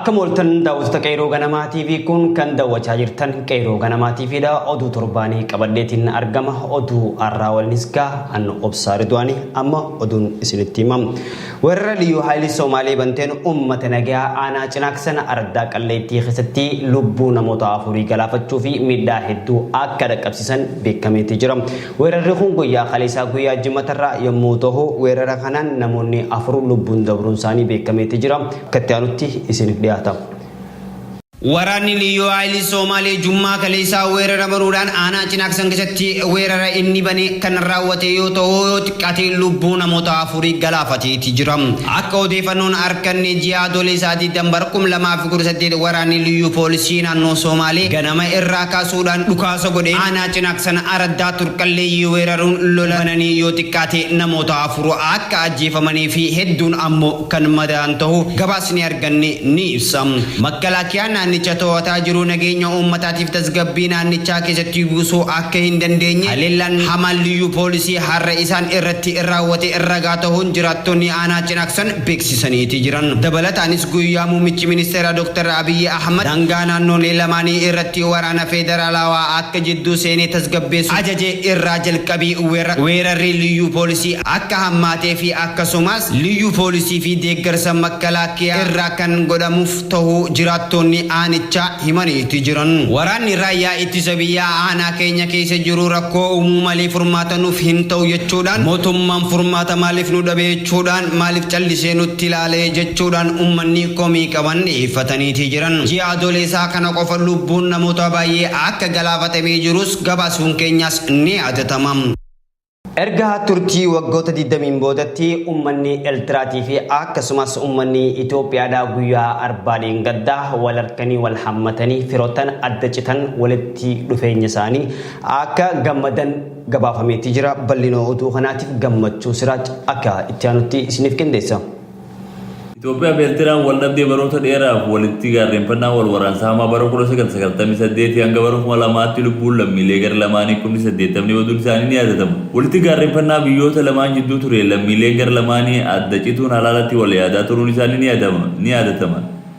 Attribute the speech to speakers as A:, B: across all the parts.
A: Akka mooltan daawwattoota qeerroo ganamaa TV kun kan daawwachaa jirtan qeerroo ganamaa TV dha. Oduu torbaanii qabadheetiin argama. Oduu arraawalnis gaa an obsaari du'anii amma oduun isinitti himam. Warra liyyuu haayilii Somaalee banteen uummata nagaa aanaa Cinaaksan Ardaa Qalleettii keessatti lubbuu namoota afurii galaafachuu fi miidhaa hedduu akka dhaqqabsiisan beekameeti jira. Weerarri kun guyyaa kaleessaa guyyaa Jimaatarraa yommuu ta'u weerara kanaan namoonni afur lubbuun dabruun isaanii beekameeti jira. Kattaanutti isin diata. Waraanni liyyuu haayilii Somaalee Jummaa kaleessaa weerara baruudhaan aanaa Cinaaksan keessatti weerara inni bane kan raawwate yoo ta'u xiqqaatee lubbuu namoota afurii galaafateeti jira. Akka odeeffannoon arganne ji'a adoolessaatii dambar 2018 waraanni liyyuu poolisii naannoo Somaalee ganama irraa kaasuudhaan dhukaasa godhee aanaa Cinaaksan Ardaa Turqallee weeraruun lola bananii yoo xiqqaate namoota afur akka ajjeefamanii fi hedduun ammoo kan madaa'an ta'uu gabaasni arganne ni ibsa. Makkalakiyaan naannicha to'ataa jiru nageenya uummataatiif tasgabbii naannichaa keessatti buusuu akka hin dandeenye haleellaan hamaan liyyuu poolisii har'a isaan irratti raawwate ragaa ta'uun jiraattonni aanaa Cinaaksan beeksisaniiti jiran. Dabalataanis guyyaa muummichi ministeera Dr. Abiy Ahmad daangaa naannolee lamaanii irratti waraana federaalawaa akka jidduu seenee tasgabbeessu ajaje irraa jalqabii weerarri liyyuu poolisii akka hammaatee fi akkasumas liyyuu poolisii fi deeggarsa makkalakiyaa irraa kan godhamuuf ta'uu jiraattonni aanicha himaniiti jiran. Waraanni raayyaa ittisa biyyaa aanaa keenya keessa jiru rakkoo uumuu malee furmaata nuuf hin ta'u jechuudhaan mootummaan furmaata maaliif nu dhabe jechuudhaan maaliif callisee nutti ilaalee jechuudhaan uummanni komii qaban dhiyeeffataniiti jiran. Ji'a adoolessaa kana qofa lubbuun namoota baay'ee akka galaafatamee jirus gabaasuun keenyas ni yaadatama. Erga turtii waggoota 20 boodatti uummanni Eertiraatii fi akkasumas uummanni Itoophiyaadhaa guyyaa arbaadhaan gaddaa wal harkanii wal hammatanii firootan adda citan walitti dhufeenya isaanii akka gammadan gabaafameeti jira. Bal'inoo oduu kanaatiif gammachuu Siraaj akka itti aanutti isiniif qindeessa.
B: Itoophiyaa fi Eertiraan wal dhabdee baroota dheeraaf walitti gaarreenfannaa wal waraansaa hamaa bara 1998 hanga bara 2000tti lubbuun lammiilee gara lamaanii 18 baduun isaanii ni yaadatama. Walitti gaarreenfannaa biyyoota lamaan jidduu ture lammiileen gara lamaanii adda cituun halaalatti wal yaadaa turuun isaanii ni yaadatama.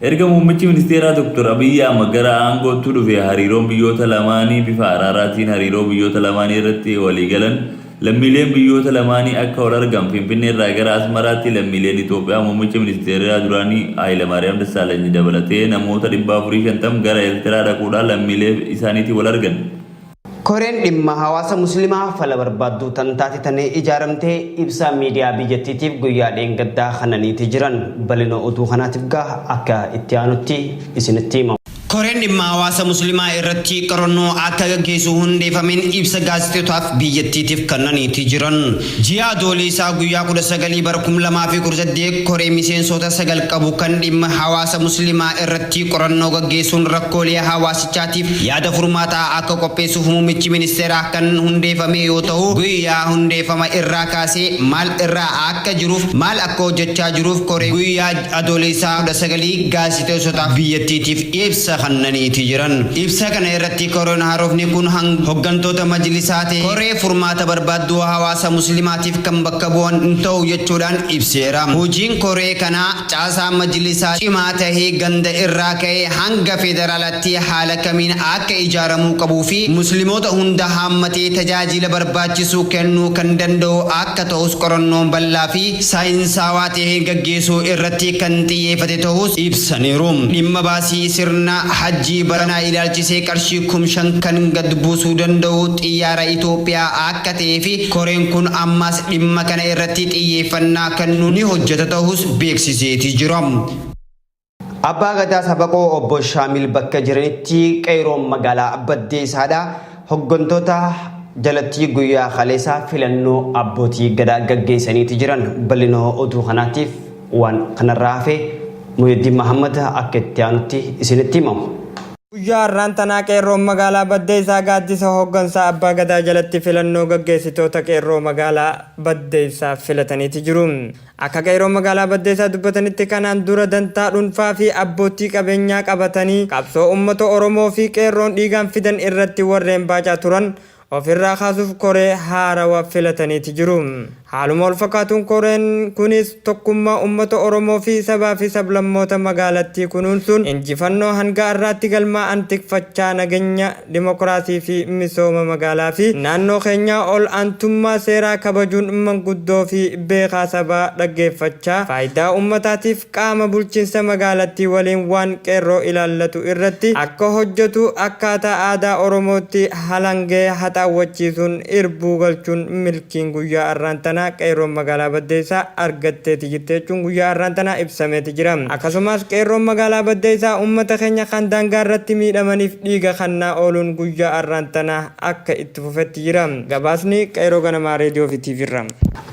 B: Erga muummichi ministeeraa Dr. Abiy Ahmad gara aangootti dhufe hariiroon biyyoota lamaanii bifa araaraatiin hariiroo biyyoota lamaanii irratti walii galan lammiileen biyyoota lamaanii akka wal argan Finfinnee irraa gara Asmaraatti lammiileen Itoophiyaa muummicha ministeeraa duraanii Hayilamaariyaam Dassaalany dabalatee namoota 450 gara Eertiraa dhaquudhaan lammiilee isaaniitiin wal argan.
A: Koreen dhimma hawaasa musliimaa fala barbaaddu tan taatee ijaaramtee ibsa miidiyaa biyyattiitiif guyyaa dheengaddaa kananiiti jiran. Bal'inoo oduu kanaatiif gaa akka itti aanutti isinitti himamu. Koreen dhimma hawaasa musliimaa irratti qorannoo akka gaggeessu hundeeffameen ibsa gaazexeessootaaf biyyattiitiif kennaniiti jiran. Ji'a adoolessaa guyyaa 19 bara 2018 koree miseensota 9 qabu kan dhimma hawaasa musliimaa irratti qorannoo gaggeessuun rakkoolee hawaasichaatiif yaada furmaataa akka qopheessuuf muummichi ministeeraa kan hundeeffame yoo ta'u guyyaa hundeeffama irraa kaasee maal irraa akka jiruuf maal akka hojjechaa jiruuf koree guyyaa adoolessaa 19 gaazexeessootaaf biyyattiitiif ibsa kannaniiti jiran. Ibsa kana irratti koreen haarofni kun hoggantoota majlisaati koree furmaata barbaaddu hawaasa musliimaatiif kan bakka bu'an ta'u jechuudhaan ibseera. Hojiin koree kana caasaa majlisaa cimaa tahee ganda irraa ka'ee hanga federaalaatti haala kamiin akka ijaaramuu qabuu fi musliimoota hunda hammatee tajaajila barbaachisu kennuu kan danda'u akka ta'us qorannoon bal'aa fi saayinsawaa tahee gaggeessuu irratti kan xiyyeeffate ta'us ibsaniiru. Dhimma baasii sirna hajji baranaa ilaalchisee qarshii 5,000 kan gad buusuu danda'u xiyyaara Itoophiyaa akka ta'ee fi koreen kun ammas dhimma kana irratti xiyyeeffannaa kennuun ni hojjeta ta'us beeksiseeti jira. Abbaa Gadaa Sabaqoo obbo Shaamil bakka jiranitti qeeroon magaalaa Baddeessaadha. Hoggantoota jalatti guyyaa kaleessaa filannoo abbootii gadaa gaggeessaniiti jiran. Bal'inoo oduu kanaatiif waan kanarraa hafe Muhyiddin Muhammad akka itti aanutti isinitti himamu.
C: Guyyaa har'aan tanaa qeerroon magaalaa Baddeessaa gaaddisa hooggansaa abbaa gadaa jalatti filannoo gaggeessitoota qeerroo magaalaa Baddeessaa filataniiti jiru. Akka qeerroon magaalaa Baddeessaa dubbatanitti kanaan dura dantaa dhuunfaa fi abbootii qabeenyaa qabatanii qabsoo uummata Oromoo fi qeerroon dhiigaan fidan irratti warreen baacaa turan ofirraa kaasuuf koree haarawaa filataniiti jiru. Haaluma wal fakkaatuun koreen kunis tokkummaa uummata Oromoo fi sabaa fi sablammoota magaalattii kunuunsuun injifannoo hanga har'aatti galmaa'an tikfachaa nageenya dimokiraasii fi misooma magaalaa fi naannoo keenyaa ol aantummaa seeraa kabajuun manguddoo fi beekaa sabaa dhaggeeffachaa faayidaa uummataatiif qaama bulchiinsa magaalattii waliin waan qeerroo ilaallatu irratti akka hojjetu akkaataa aadaa Oromootti halangee haxaawwachiisuun irbuu galchuun milkiin guyyaa har'aan tanaa qeerroon magaalaa Baddeessaa argatteeti jirti jechuun guyyaa har'aan tanaa ibsameeti jira. Akkasumas qeerroon magaalaa Baddeessaa uummata keenya kan daangaa irratti miidhamaniif dhiiga kannaa ooluun guyyaa har'aan tanaa akka itti fufetti jira. Gabaasni qeerroo ganamaa reediyoo fi TV irra.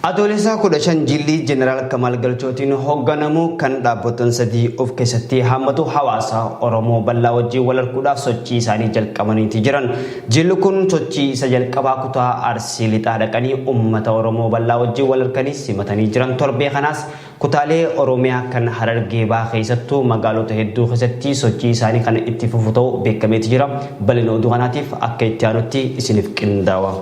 A: Adoolessaa 15 jilli Jeneraal Kamaal Galchootiin hoogganamu kan dhaabbattoota sadii of keessatti hammatu hawaasa Oromoo bal'aa wajjin wal arguudhaaf sochii isaanii jalqabaniiti jiran. Jilli kun sochii isa jalqabaa kutaa Arsii lixaa dhaqanii uummata Oromoo bal'aa wajjin wal arganii simatanii jiran. Torbee kanaas kutaalee Oromiyaa kan Harargee Bahaa keessattuu magaalota hedduu keessatti sochii isaanii kan itti fufu ta'uu beekameeti jira. Bal'ina oduu kanaatiif akka itti aanutti isiniif qindaawa.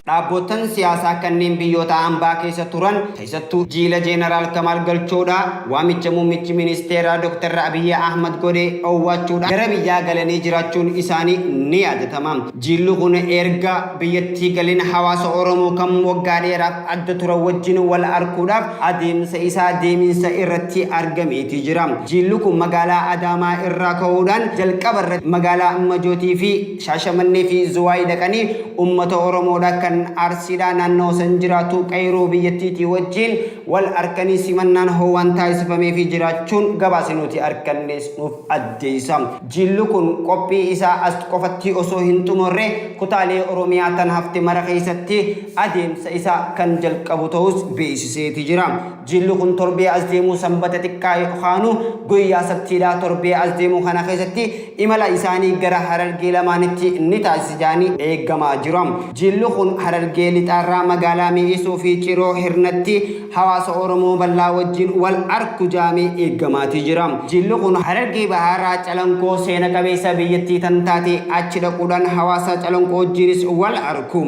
A: Dhaabbotan siyaasaa kanneen biyyoota hambaa keessa turan keessattuu jiila Jeneraal Kamaal Galchoodha waamicha muummichi ministeeraa Dr. Abiy Ahmad godhee owwachuudha gara biyyaa galanii jiraachuun isaanii ni yaadatama. Jiilli kun erga biyyattii galiin hawaasa Oromoo kan waggaa dheeraaf adda turan wajjin wal arguudhaaf adeemsa isaa deeminsa irratti argameeti jira. Jiilli kun magaalaa Adaamaa irraa ka'uudhaan jalqaba irratti magaalaa Majootii fi Shaashamannee fi Zuwaayii dhaqanii uummata Oromoodha kan Arsiidhaa naannoo san jiraatu qeerroo biyyattiitii wajjin wal arkanii simannaan ho'aan taasifamee fi jiraachuun gabaasa nuti argannes nuuf addeessa. Jilli kun qophii isaa as qofatti osoo hin xumurre kutaalee Oromiyaa tan hafte mara keessatti adeemsa isaa kan jalqabu ta'us beeksiseeti jira. Jilli kun torbee as deemuu sanbata xiqqaa yookaanu guyyaa sabtiidhaa torbee as deemuu kana keessatti imala isaanii gara Harargee lamaanitti ni taasisanii eegamaa jira. Jilli kun Harargee lixaarraa magaalaa Mi'eessoo fi Ciroo Hirnatti hawaasa Oromoo bal'aa wajjin wal argu jaamee eegamaati jira. Jilli kun Harargee Bahaarraa Calanqoo seena qabeessa biyyattii tan taate achi dhaquudhaan hawaasa Calanqoo wajjinis wal argu.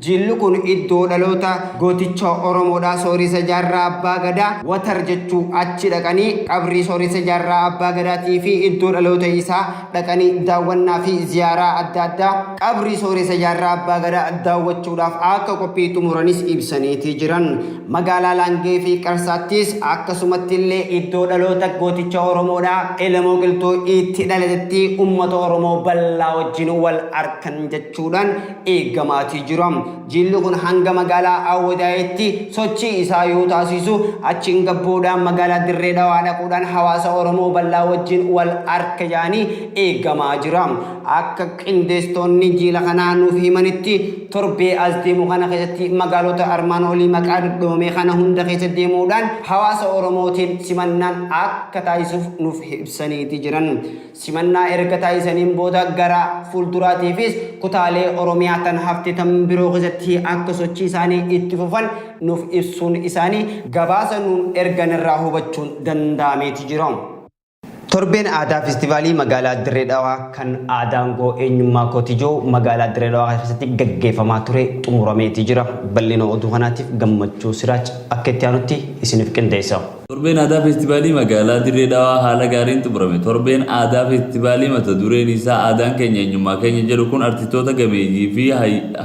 A: Jilli kun iddoo dhaloota gooticha Oromoodhaa Sooressa Jaarraa Abbaa Gadaa Watar jechuu achi dhaqanii qabrii Sooressa Jaarraa Abbaa Gadaatii fi iddoo dhaloota isaa dhaqanii daawwannaa fi ziyaaraa adda addaa qabrii Sooressa Jaarraa Abbaa Gadaa daawwachuudhaaf akka qophii xumuranis ibsaniiti jiran. Magaalaa Laangee fi Qarsaattis akkasumatti illee iddoo dhaloota gooticha Oromoodhaa Elamoo Qilxuu itti dhalatetti uummata Oromoo bal'aa wajjin wal arkan jechuudhaan eegamaati jira. Jilli kun hanga magaalaa Awwadaayetti sochii isaa yoo taasisu achiin gabboodhaan magaalaa Dirree Dhawaa dhaquudhaan hawaasa Oromoo bal'aa wajjin wal arka jaanii eegamaa jira. Akka qindeessitoonni jiila kanaa nuuf himanitti torbee as deemu kana keessatti magaalota armaan olii maqaa dhodhoomee kana hunda keessa deemuudhaan hawaasa Oromootiin simannaan akka taasisuuf nuuf ibsaniiti jiran. Simannaa erga taasisaniin booda gara fuulduraatiifis kutaalee Oromiyaa tan hafte tan biroo keessatti akka sochii isaanii itti fufan nuuf ibsuun isaanii gabaasa nuun ergan irraa hubachuun danda'ameeti jira. Torbeen aadaa festivaalii magaalaa Dirree Dhawaa kan aadaan goo eenyummaa kootijoo magaalaa Dirree Dhawaa keessatti gaggeeffamaa ture xumurameeti jira. Bal'ina oduu kanaatiif gammachuu Siraach akka itti aanutti isiniif qindeessa.
B: Torbeen aadaa festivaalii magaalaa Dirree Dhawaa haala gaariin xumurame. Torbeen aadaa festivaalii mata dureen isaa aadaan keenya eenyummaa keenya jedhu kun artistoota gameeyyii fi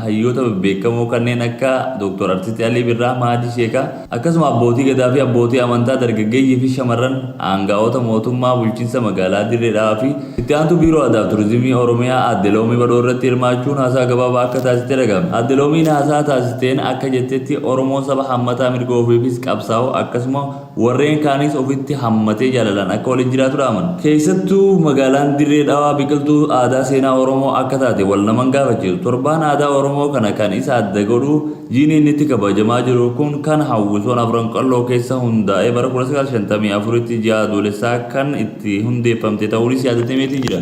B: hayyoota beekamoo kanneen akka Dr. Artisti Alii Birraa, Mahadii Sheekaa akkasuma abbootii gadaa fi abbootii amantaa dargaggeeyyii fi shamarran aangaa'ota mootummaa bulchiinsa magaalaa Dirree Dhawaa fi itti aantu biiroo aadaa fi turizimii Oromiyaa Aadde Loomii Badoo irratti hirmaachuun haasaa gabaabaa akka taasiste dhagahame. Aadde Loomiin haasaa taasisteen akka jettetti Oromoon saba hammataa mirga ofiifis qabsaa'u akkasuma warreen kaanis ofitti hammatee jaalalaan akka waliin jiraatu dhaaman. Keessattuu magaalaan Dirree Dhawaa biqiltuu aadaa seenaa Oromoo akka taate wal naman gaafachiisu. Torbaan aadaa Oromoo kana kan isa adda godhu jiini inni itti kabajamaa jiru kun kan hawwisoon afran qalloo keessa hundaa'ee bara 1954 tti ji'a adoolessaa kan itti hundeeffamte ta'uunis yaadatamee jira.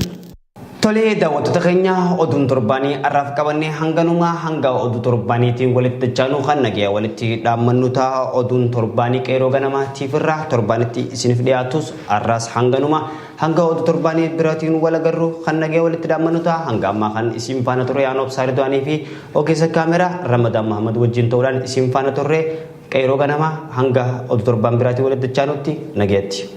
A: Tolee daawwattoota keenya oduun torbaanii arraaf qabannee hanganumaa hanga oduu torbaaniitiin walitti dachaanuu kan nagaya walitti dhaammannu ta'a oduun torbaanii qeeroo ganamaatiif irraa torbaanitti isiniif dhiyaatus arraas hanganumaa hanga oduu torbaanii biraatiin wal agarru kan nagaya walitti dhaammannu ta'a hanga ammaa kan isin faana turre Yaan Obsaa Ridwaanii fi ogeessa kaameraa Ramadaan Mahamad wajjin ta'uudhaan isin faana turre qeeroo ganamaa hanga oduu torbaan biraatiin walitti dachaanutti nagayatti.